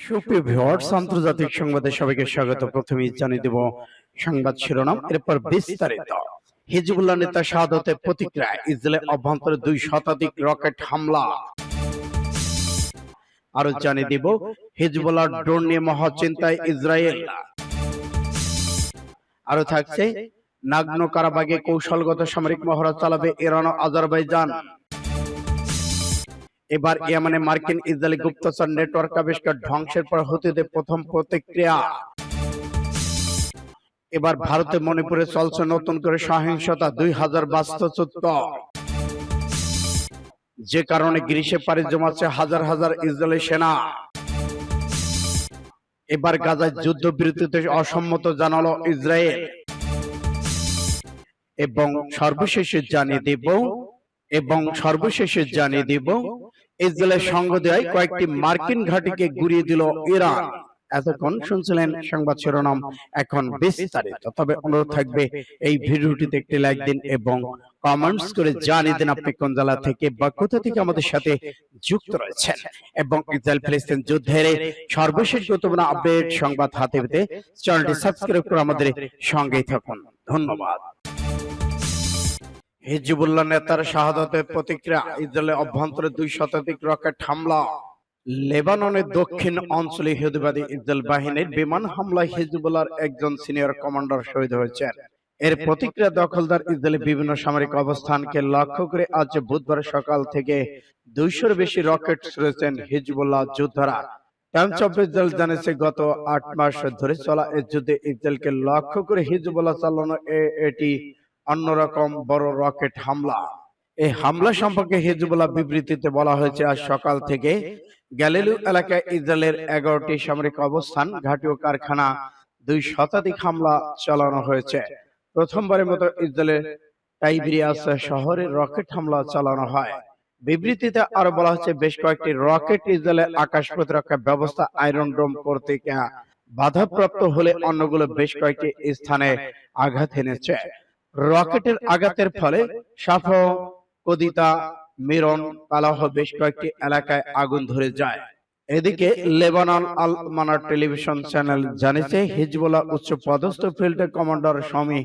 সুপ্রিয় ভিউয়ার্স, আন্তর্জাতিক সংবাদে সবাইকে স্বাগত। প্রথমেই জানিয়ে দেব সংবাদ শিরোনাম, এরপর বিস্তারিত। হিজবুল্লাহ নেতা শাহাদাতের প্রতিক্রিয়া, ইসরায়েলের অভ্যন্তরে 2 শতাধিক রকেট হামলা। আরো জানিয়ে দেব হিজবুল্লাহ ড্রোন নিয়ে মহাচিন্তায় ইসরায়েল। আরো থাকছে নাগনো কারাবাগে কৌশলগত সামরিক মহড়া চালাবে ইরান ও আজারবাইজান। এবার ইয়েমেনে মার্কিন ইসরায়েলি গুপ্তচর নেটওয়ার্ক আবিষ্কার, ধ্বংসের পর হুতিদের প্রথম প্রতিক্রিয়া। এবার ভারতে মণিপুরে চলছে নতুন করে সহিংসতা, 2000 বাস্তুচ্যুত, যে কারণে গ্রীষ্মে পাড়ি জমাচ্ছে হাজার হাজার ইসরায়েলি সেনা। এবার গাজায় যুদ্ধবিরতিতে অসম্মত জানালো ইসরায়েল। এবং সর্বশেষে জানিয়ে দেব ইসরায়েলের সঙ্গ দেয় কয়েকটি মার্কিন ঘাঁটিকে গুঁড়িয়ে দিল ইরান। এতক্ষণ শুনছিলেন সংবাদ শিরোনাম, এখন বিস্তারিত। তবে অনুরোধ থাকবে এই ভিডিওটিতে একটি লাইক দিন এবং কমেন্টস করে জানিয়ে দিন আপনি কোন জেলা থেকে বা কোথা থেকে আমাদের সাথে যুক্ত রয়েছেন। এবং ইসরায়েল ফিলিস্তিন যুদ্ধের সর্বশেষ গুরুত্বপূর্ণ আপডেট সংবাদ হাতে পেতে চ্যানেলটি সাবস্ক্রাইব করে আমাদের সঙ্গেই থাকুন। ধন্যবাদ। হিজবুল্লাহ নেতার শাহাদাতের প্রতিক্রিয়া, ইসরায়েলের অভ্যন্তরে 2 শতাধিক রকেট হামলা। লেবাননের দক্ষিণ অঞ্চলে ইহুদিবাদী ইসরায়েল বাহিনীর বিমান হামলায় হিজবুল্লাহর একজন সিনিয়র কমান্ডার শহীদ হয়েছেন। এর প্রতিক্রিয়া দখলদার ইসরায়েলের বিভিন্ন সামরিক অবস্থানকে লক্ষ্য করে আজ বুধবার সকাল থেকে 200-এর বেশি রকেট ছুড়েছেন হিজবুল্লাহ যোদ্ধারা। টাইমস অফ ইসরায়েল জানিয়েছে, গত 8 মাস ধরে চলা এই যুদ্ধে ইসরায়েলকে লক্ষ্য করে হিজবুল্লাহ চালানো এটি অন্যরকম বড় রকেট হামলা। এই হামলা সম্পর্কে হিজবুল্লাহ বিবৃতিতে বলা হয়েছে, আজ সকাল থেকে গ্যালিলি এলাকায় ইসরায়েলের 11টি সামরিক অবস্থান, ঘাঁটি ও কারখানা 2 শতাধিক হামলা চালানো হয়েছে। প্রথমবারের মতো ইসরায়েলের টাইবেরিয়াস শহরে রকেট হামলা চালানো হয়। বিবৃতিতে আরো বলা হচ্ছে, বেশ কয়েকটি রকেট ইসরায়েলের আকাশ প্রতিরক্ষা ব্যবস্থা আয়রন ডোম কর্তৃক বাধাপ্রাপ্ত হলে অন্যগুলো বেশ কয়েকটি স্থানে আঘাত এনেছে। রকেটের আঘাতের ফলে সাফো, কদিতা, মিরন, কালাহ বেশ কয়েকটি এলাকায় আগুন ধরে যায়। এদিকে লেবানন আল মানার টেলিভিশন চ্যানেল জানিয়েছে, হিজবুল্লাহ উচ্চ পদস্থ ফিল্ড কমান্ডার শামী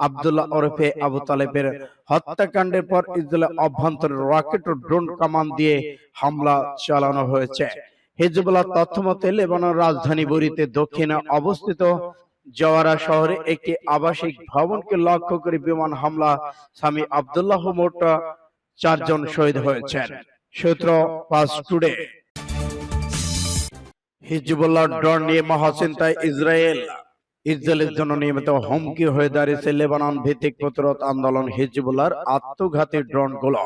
আব্দুল্লাহ ওরফে আবু তালেবের হত্যাকাণ্ডের পর ইসরায়েলের অভ্যন্তরে রকেট ও ড্রোন কামান দিয়ে হামলা চালানো হয়েছে। হিজবুল্লাহ তথ্যমতে লেবানন রাজধানী বৈরুতে দক্ষিণে অবস্থিত জওয়ারা শহরে একটি আবাসিক ভবনকে লক্ষ্য করে বিমান হামলা শামী আব্দুল্লাহ মোট 4 জন শহীদ হয়েছেন। সূত্র পাস টুডে। হিজবুল্লাহ ড্রোন নিয়ে মহাচিন্তায় ইসরায়েলের জন্য নিয়মিত হুমকি হয়ে দাঁড়িয়েছে লেবানন ভিত্তিক প্রতিরোধ আন্দোলন হিজবুল্লাহর আত্মঘাতী ড্রোনগুলো।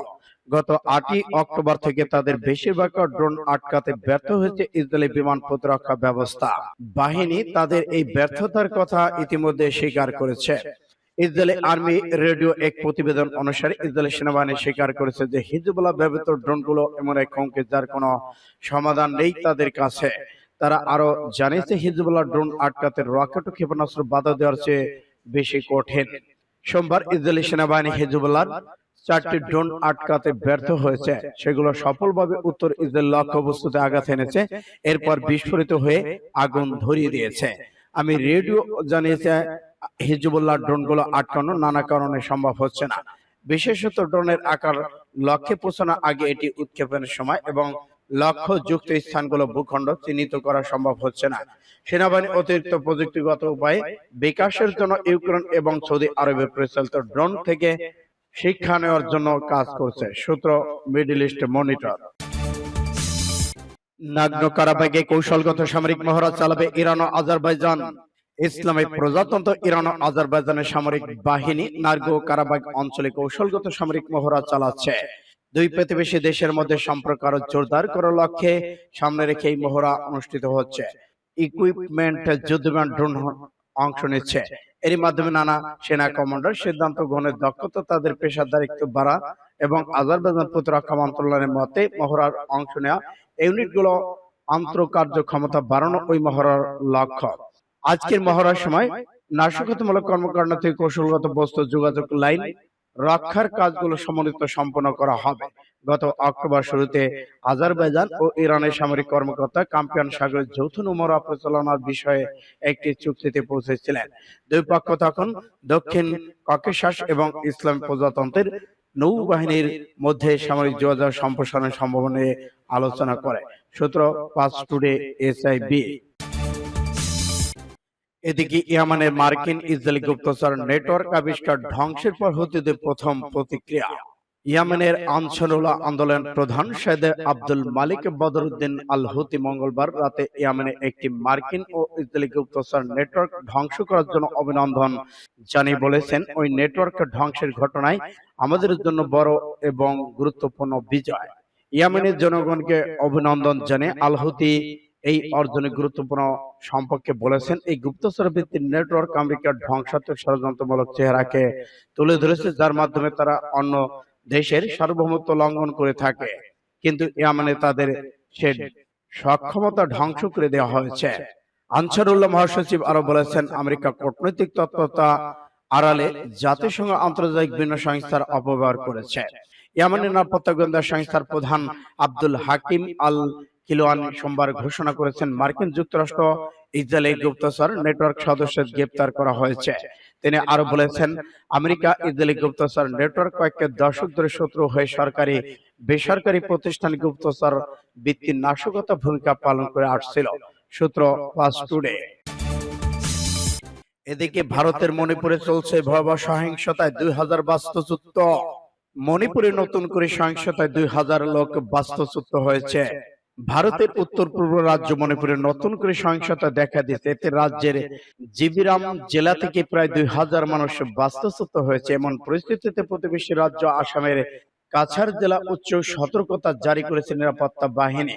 গত 8 অক্টোবর থেকে তাদের বেশিরভাগ ড্রোন আটকাতে ব্যর্থ হয়েছে ইসরায়েলি বিমান প্রতিরক্ষা ব্যবস্থা। বাহিনী তাদের এই ব্যর্থতার কথা ইতিমধ্যে স্বীকার করেছে। ইসরায়েলি আর্মি রেডিও এক প্রতিবেদন অনুসারে ইসরায়েলি সেনাবাহিনী স্বীকার করেছে যে হিজবুল্লাহ ব্যবহৃত ড্রোনগুলো এমন এক হুমকি যার কোনো সমাধান নেই তাদের কাছে। তারা আরো জানিয়েছে, হিজবুল্লাহ ড্রোন আটকাতে রকেট ও ক্ষেপণাস্ত্র বাধা দেওয়ার চেয়ে বেশি কঠিন। সোমবার ইসরায়েলি সেনাবাহিনী হিজবুল্লাহর 4টি ড্রোন আটকাতে ব্যর্থ হয়েছে। সেগুলো সফলভাবে উত্তর ইসরায়েল লক্ষ্যবস্তুতে আঘাত এনেছে, এরপর বিস্ফোরিত হয়ে আগুন ধরিয়ে দিয়েছে। আমি রেডিও জানিয়েছে, হিজবুল্লাহ ড্রোনগুলো আটকানো নানা কারণে সম্ভব হচ্ছে না। বিশেষত ড্রোনের আকার লক্ষ্যে পৌঁছানোর আগে এটি উৎক্ষেপণের সময় এবং লক্ষ্যযুক্ত স্থানগুলো ভূখণ্ড চিহ্নিত করা সম্ভব হচ্ছে না। সেনাবাহিনী অতিরিক্ত প্রযুক্তিগত উপায়ে বিকাশের জন্য ইউক্রেন এবং সৌদি আরবে পরিচালিত ড্রোন থেকে শিক্ষা নেওয়ার জন্য কাজ করছে। সূত্র মিডল ইস্ট মনিটর। নাগনো কারাবাগে কৌশলগত সামরিক মহড়া চালাবে ইরান ও আজারবাইজান। ইসলামিক প্রজাতন্ত্র ইরান ও আজারবাইজানের সামরিক বাহিনী নাগনো কারাবাগ অঞ্চলে কৌশলগত সামরিক মহড়া চালাচ্ছে। 2 প্রতিবেশী দেশের মধ্যে সম্পর্ক আরো জোরদার করার লক্ষ্যে সামনে রেখে এই মহড়া অনুষ্ঠিত হচ্ছে। ইকুইপমেন্ট যুদ্ধবিমান ড্রোন অংশ নিচ্ছে। এর মাধ্যমে নানা সেনা কমান্ডার সিদ্ধান্ত গ্রহণের দক্ষতা, তাদের পেশাদারিত্ব বাড়া এবং আজারবাইজান প্রতিরক্ষা মন্ত্রণালয়ের মতে মহড়ার অংশ নেওয়া ইউনিটগুলো আন্তঃকার্য ক্ষমতা বাড়ানো ওই মহড়ার লক্ষ্য। আজকের মহড়ার সময় নাশকতামূলক কর্মকাণ্ড থেকে কৌশলগত বস্তু যোগাযোগ লাইন রক্ষার কাজগুলো সমন্বিত সম্পন্ন করা হবে। গত অক্টোবর শুরুতে আজারবাইজান ও ইরানের সামরিক কর্মকর্তা কাস্পিয়ান সাগরের যৌথ নৌমরা পরিচালনার বিষয়ে একটি চুক্তিতে পৌঁছেছিলেন। দুই পক্ষ তখন দক্ষিণ ককেশাস এবং ইসলাম প্রজাতন্ত্রের নৌবাহিনীর মধ্যে সামরিক যোগাযোগ সম্প্রসারণের সম্ভাবনা নিয়ে আলোচনা করে। সূত্র 5 টুডে SIB। এদিকে ইয়েমেনের মার্কিন ইসরায়েলি গুপ্তচর নেটওয়ার্ক আবিষ্কার ধ্বংসের পর হুতিদের প্রথম প্রতিক্রিয়া। ইয়েমেনের আনসারুল্লাহ আন্দোলন প্রধান সৈয়দ আব্দুল মালিক বদরুদ্দিন আল হুতি মঙ্গলবার রাতে ইয়েমেনে একটি মার্কিন ও ইসরায়েলি গুপ্তচর নেটওয়ার্ক ধ্বংস করার জন্য অভিনন্দন জানিয়ে বলেছেন, ওই নেটওয়ার্ক ধ্বংসের ঘটনায় আমাদের জন্য বড় এবং গুরুত্বপূর্ণ বিজয়। ইয়েমেনের জনগণকে অভিনন্দন জানিয়ে আল হুতি এই অর্জনে গুরুত্বপূর্ণ সম্পর্কে বলেছেন, এই গুপ্তচর ভিত্তিক নেটওয়ার্ক আমেরিকার ধ্বংসাত্মক ষড়যন্ত্রমূলক চেহারাকে তুলে ধরেছে, যার মাধ্যমে তারা অন্য দেশের সার্বভৌমত্ব লঙ্ঘন করে থাকে, কিন্তু ইয়েমেনে তাদের সে সক্ষমতা ধ্বংস করে দেওয়া হয়েছে। আনসারুল্লাহ মহাসচিব আরো বলেছেন, আমেরিকা কূটনৈতিক তৎপরতা আড়ালে জাতিসংঘ আন্তর্জাতিক বিভিন্ন সংস্থার অপব্যবহার করেছে। ইয়েমেনের নিরাপত্তা গোয়েন্দা সংস্থার প্রধান আব্দুল হাকিম আল কিলোয়ানি সোমবার ঘোষণা করেছেন, মার্কিন যুক্তরাষ্ট্র ইসরায়েলি গুপ্তচর নেটওয়ার্ক সদস্যদের গ্রেপ্তার করা হয়েছে। তিনি আরো বলেছেন, আমেরিকা ইসরায়েলি গুপ্তচর নেটওয়ার্ক কয়েক দশক ধরে শত্রু হয়ে সরকারি বেসরকারি প্রতিষ্ঠান গুপ্তচর ভিত্তিক নাশকতা ভূমিকা পালন করে আসছিল। সূত্র 5 টুডে। এদিকে ভারতের মণিপুরে চলছে ভয়াবহ সহিংসতায় 2000 বাস্তুচ্যুত। মণিপুরে নতুন করে সহিংসতায় 2000 লোক বাস্তুচ্যুত হয়েছে। ভারতের উত্তর পূর্ব রাজ্য মণিপুরে নতুন করে সহিংসতা দেখা দিয়েছে। এতে রাজ্যের জিবিরাম জেলা থেকে প্রায় 2000 মানুষ বাস্তুচ্যুত হয়েছে। এমন পরিস্থিতিতে প্রতিবেশী রাজ্য আসামের কাছাড় জেলা উচ্চ সতর্কতা জারি করেছে নিরাপত্তা বাহিনী।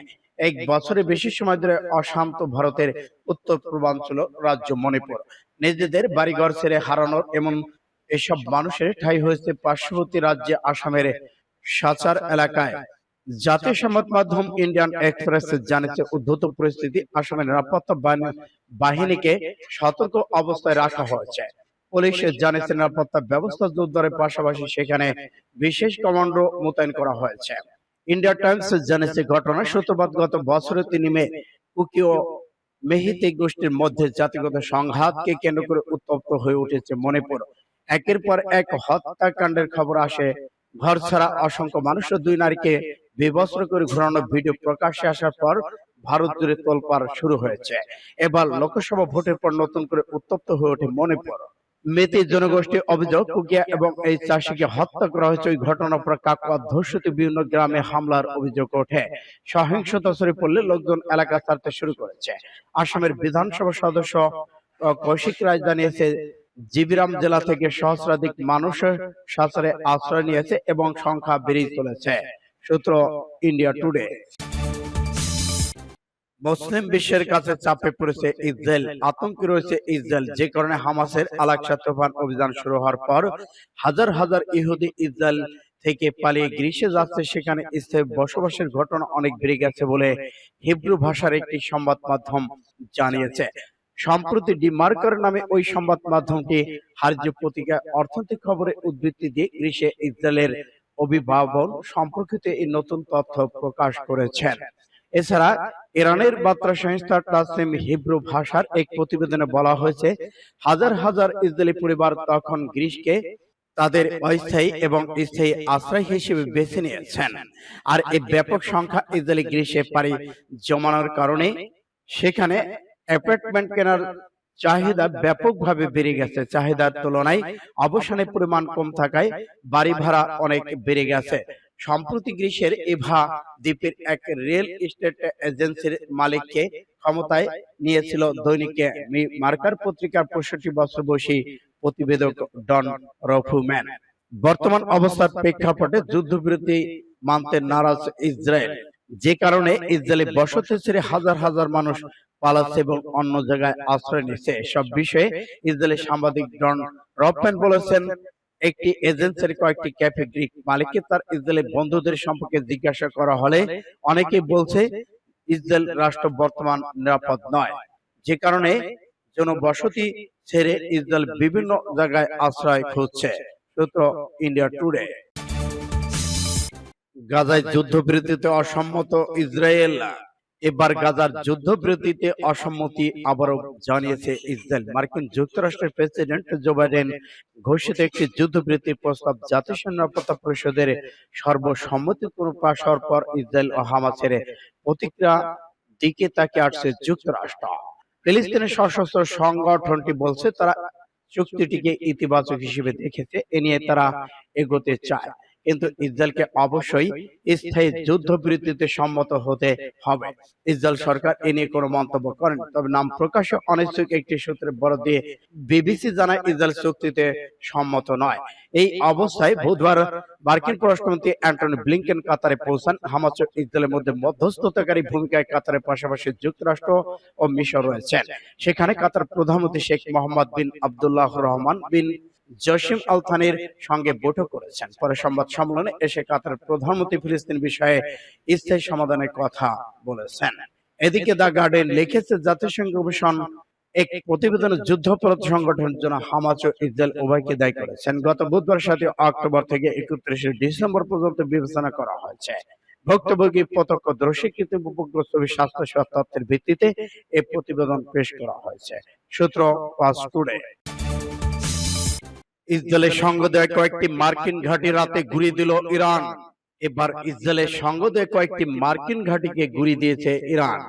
এক বছরে বেশি সময় ধরে অশান্ত ভারতের উত্তর পূর্বাঞ্চল রাজ্য মণিপুর নিজেদের বাড়িঘর ছেড়ে হারানোর এমন এসব মানুষের ঠাঁই হয়েছে পার্শ্ববর্তী রাজ্যে আসামের সাচার এলাকায়। জাতীয় সংবাদ মাধ্যম ইন্ডিয়ান এক্সপ্রেস জানিয়েছে, উদ্ধত পরিস্থিতি আসামের নিরাপত্তা বাহিনীকে সতর্ক অবস্থায় রাখা হয়েছে। পুলিশ জানিয়েছে, নিরাপত্তা ব্যবস্থা জোরদারের পাশাপাশি সেখানে বিশেষ কমান্ডো মোতায়েন করা হয়েছে। ইন্ডিয়া টাইমস জানিয়েছে, ঘটনার সূত্রপাত গত বছরের 3 মে কুকি ও মেহিতে গোষ্ঠীর মধ্যে জাতিগত সংঘাতকে কেন্দ্র করে উত্তপ্ত হয়ে উঠেছে মণিপুর। একের পর এক হত্যাকাণ্ডের খবর আসে। ঘর ছাড়া অসংখ্য মানুষ ও 2 নারীকে বিবস্ত্র করে ঘোরানো ভিডিও প্রকাশ্যে আসার পর ভারত জুড়ে তোলপাড় শুরু হয়েছে। এবার লোকসভা ভোটের পর নতুন করে উত্তপ্ত হয়ে ওঠে মণিপুর। মেতে জনগোষ্ঠী অভিযোগ, কুকিয়া এবং এই চাষিকে হত্যা করা হয়েছে। ওই ঘটনার পর কাকুয়া ধর্ষিত বিভিন্ন গ্রামে হামলার অভিযোগ ওঠে। সহিংসতা ছড়িয়ে পড়লে লোকজন এলাকা ছাড়তে শুরু করেছে। আসামের বিধানসভা সদস্য কৌশিক রায় জানিয়েছে, জিবিরাম জেলা থেকে সহস্রাধিক মানুষ সাঁচারে আশ্রয় নিয়েছে এবং সংখ্যা বেড়েই চলেছে। সূত্র ইন্ডিয়া টুডে। মুসলিম বিশ্বের কাছে চাপে পড়েছে ইসরায়েল। আতঙ্কে রয়েছে ইসরায়েল, যে কারণে হামাসের আল-আকসা তুফান অভিযান শুরু হওয়ার পর হাজার হাজার ইহুদি ইসরায়েল থেকে পালিয়ে গ্রিসে যাচ্ছে। সেখানে স্থায়ী বসবাসের ঘটনা অনেক বেড়ে গেছে বলে হিব্রু ভাষার একটি সংবাদ মাধ্যম জানিয়েছে। সম্প্রতি ডিমার্কার নামে ওই সংবাদ মাধ্যমটি হার্য পত্রিকায় অর্থনৈতিক খবরে উদ্ধৃতি দিয়ে গ্রিসে ইসরায়েলের অভিভাবন সম্পর্কিত এই নতুন তথ্য প্রকাশ করেছেন। এছাড়া ইরানের বার্তা সংস্থা তাসনিম হিব্রু ভাষার এক প্রতিবেদনে বলা হয়েছে, হাজার হাজার ইসরায়েলি পরিবার তখন গ্রিসকে তাদের অস্থায়ী এবং স্থায়ী আশ্রয় হিসেবে বেছে নিয়েছেন। আর এই ব্যাপক সংখ্যা ইসরায়েলি গ্রিসে পাড়ি জমানোর কারণে সেখানে অ্যাপার্টমেন্ট কেনার চাহিদা ব্যাপকভাবে বেড়ে গেছে। চাহিদার তুলনায় অবসানের পরিমাণ কম থাকায় বাড়ি ভাড়া অনেক বেড়ে গেছে। সম্প্রতি গ্রিসের এভা দ্বীপের এক রিয়েল এস্টেট এজেন্সির মালিককে ক্ষমতায় নিয়েছিল দৈনিক মার্কার পত্রিকার 65 বছর বয়সী প্রতিবেদক ডন রফুম্যান। বর্তমান অবস্থার প্রেক্ষাপটে যুদ্ধবিরতি মানতে নারাজ ইসরায়েল, যে কারণে ইসরায়েলি বসতি ছেড়ে হাজার হাজার মানুষ পালাচ্ছে এবং অন্য জায়গায় আশ্রয় নিচ্ছে। সব বিষয়ে ইসরায়েলি সাংবাদিক ডন রফম্যান বলেছেন, একটি এজেন্সির কয়েকটি ক্যাফে গ্রিক মালিককে তার ইসরায়েলি বন্ধুদের সম্পর্কে জিজ্ঞাসা করা হলে অনেকেই বলছে ইসরায়েল রাষ্ট্র বর্তমান নিরাপদ নয়, যে কারণে জনবসতি ছেড়ে ইসরায়েল বিভিন্ন জায়গায় আশ্রয় খুঁজছে। সূত্র ইন্ডিয়া টুডে। গাজায় যুদ্ধবিরতিতে অসম্মত ইসরায়েল। এবার গাজার যুদ্ধবিরতিতে অসম্মতি আবারও জানিয়েছে ইসরায়েল। মার্কিন যুক্তরাষ্ট্রের প্রেসিডেন্ট জো বাইডেন ঘোষিত একটি যুদ্ধবিরতির প্রস্তাব জাতিসংঘ নিরাপত্তা পরিষদের সর্বসম্মতিক্রমে পাশ হওয়ার পর ইসরায়েল ও হামাসের প্রতিক্রিয়া দিকে তাকিয়ে আসছে যুক্তরাষ্ট্র। ফিলিস্তিনের সশস্ত্র সংগঠনটি বলছে তারা চুক্তিটিকে ইতিবাচক হিসেবে দেখেছে, এ নিয়ে তারা এগোতে চায়, কিন্তু ইসরায়েলকে অবশ্যই স্থায়ী যুদ্ধবিরতিতে সম্মত হতে হবে। ইসরায়েল সরকার এ নিয়ে কোনো মন্তব্য করেন, তবে নাম প্রকাশে অনিচ্ছুক একটি সূত্রে বরাত দিয়ে বিবিসি জানায় ইসরায়েল চুক্তিতে সম্মত নয়। এই অবস্থায় বুধবার মার্কিন পররাষ্ট্রমন্ত্রী অ্যান্টনি ব্লিংকেন কাতারে পৌঁছান। হামাস ও ইসরায়েলের মধ্যে মধ্যস্থতাকারী ভূমিকায় কাতারের পাশাপাশি যুক্তরাষ্ট্র ও মিশর রয়েছেন। সেখানে কাতার প্রধানমন্ত্রী শেখ মোহাম্মদ বিন আব্দুল্লাহ রহমান বিন জসিম আল থানির সঙ্গে বৈঠক করেছেন। পরে সংবাদ সম্মেলনে এসে কাতার প্রধানমন্ত্রী ফিলিস্তিন বিষয়ে স্থায়ী সমাধানের কথা বলেছেন। এদিকে দ্য গার্ডিয়ান লিখেছে, জাতিসংঘ কমিশন এক প্রতিবেদনে যুদ্ধাপরাধ সংগঠনের জন্য হামাস ও ইসরায়েল উভয়কে দায়ী করেছেন। গত বুধবার 7 অক্টোবর থেকে 31 ডিসেম্বর পর্যন্ত বিবেচনা করা হয়েছে। ভুক্তভোগী প্রত্যক্ষদর্শীকৃত উপগ্রস্ত স্বাস্থ্য সেবা তথ্যের ভিত্তিতে এই প্রতিবেদন পেশ করা হয়েছে। সূত্র পাস টুডে। ইসরায়েলের সঙ্গ দেওয়া কয়েকটি মার্কিন ঘাঁটি রাতে গুঁড়িয়ে দিল ইরান। এবার ইসরায়েলের সঙ্গ দেওয়া কয়েকটি মার্কিন ঘাঁটিকে গুঁড়িয়ে দিয়েছে ইরান।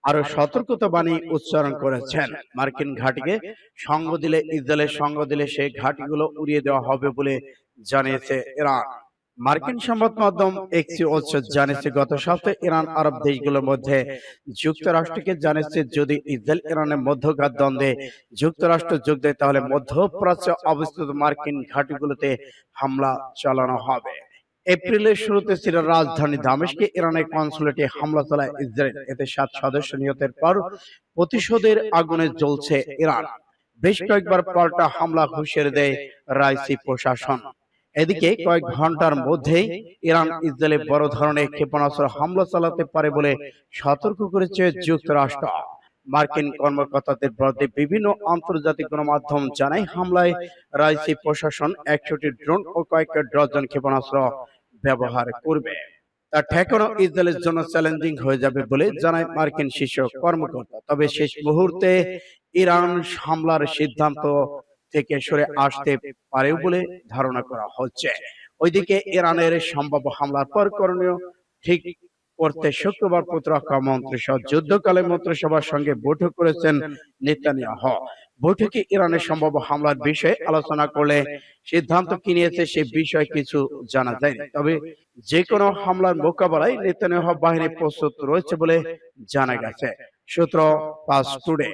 আরো সতর্কতা বাণী উচ্চারণ করেছেন, মার্কিন ঘাঁটিকে সঙ্গ দিলে, ইসরায়েলের সঙ্গ দিলে সেই ঘাঁটিগুলো উড়িয়ে দেওয়া হবে বলে জানিয়েছে ইরান। মার্কিন সংবাদ মাধ্যম এক্সিওস জানিয়েছে, গত সপ্তাহে ইরান আরব দেশগুলোর মধ্যে যুক্তরাষ্ট্রকে জানিয়েছে যদি ইসরায়েল ইরানের মধ্যকার দ্বন্দ্বে যুক্তরাষ্ট্র যোগ দেয় তাহলে মধ্যপ্রাচ্যে অবস্থিত মার্কিন ঘাঁটিগুলোতে হামলা চালানো হবে। এপ্রিলের শুরুতে সিরিয়ার রাজধানী দামেস্কে ইরানের কনসুলেটে হামলা চালায় ইসরায়েল। এতে 7 সদস্য নিহতের পর প্রতিশোধের আগুনে জ্বলছে ইরান। বেশ কয়েকবার পাল্টা হামলা হুঁশিয়ারি দেয় রাইসি প্রশাসন। এদিকে কয়েক ঘন্টার মধ্যেই ইরান ইসরায়েলে বড় ধরনের ক্ষেপণাস্ত্র হামলা চালাতে পারে বলে সতর্ক করেছে যুক্তরাষ্ট্র। মার্কিন কর্মকর্তাদের বিরুদ্ধে বিভিন্ন আন্তর্জাতিক গণমাধ্যম জানায়, হামলায় রাইসি প্রশাসন 100টি ড্রোন ও কয়েক ডজন ক্ষেপণাস্ত্র ব্যবহার করবে। তা ঠেকানো ইসরায়েলের জন্য চ্যালেঞ্জিং হয়ে যাবে বলে জানায় মার্কিন শীর্ষ কর্মকর্তা। তবে শেষ মুহূর্তে ইরান হামলার সিদ্ধান্ত থেকে সরে আসতে পারে বলে ধারণা করা হচ্ছে। ওইদিকে ইরানের সম্ভাব্য হামলার পর করণীয় ঠিক করতে শুক্রবার প্রতিরক্ষা মন্ত্রী সহ যুদ্ধকালীন মন্ত্রিসভার সঙ্গে বৈঠক করেছেন নেতানিয়াহু। বৈঠকে ইরানের সম্ভাব্য হামলার বিষয়ে আলোচনা করলে সিদ্ধান্ত কি নিয়েছে সে বিষয়ে কিছু জানা যায়নি। তবে যে কোনো হামলার মোকাবেলায় নেতানিয়াহু বাহিনী প্রস্তুত রয়েছে বলে জানা গেছে। সূত্র পাস টুডে।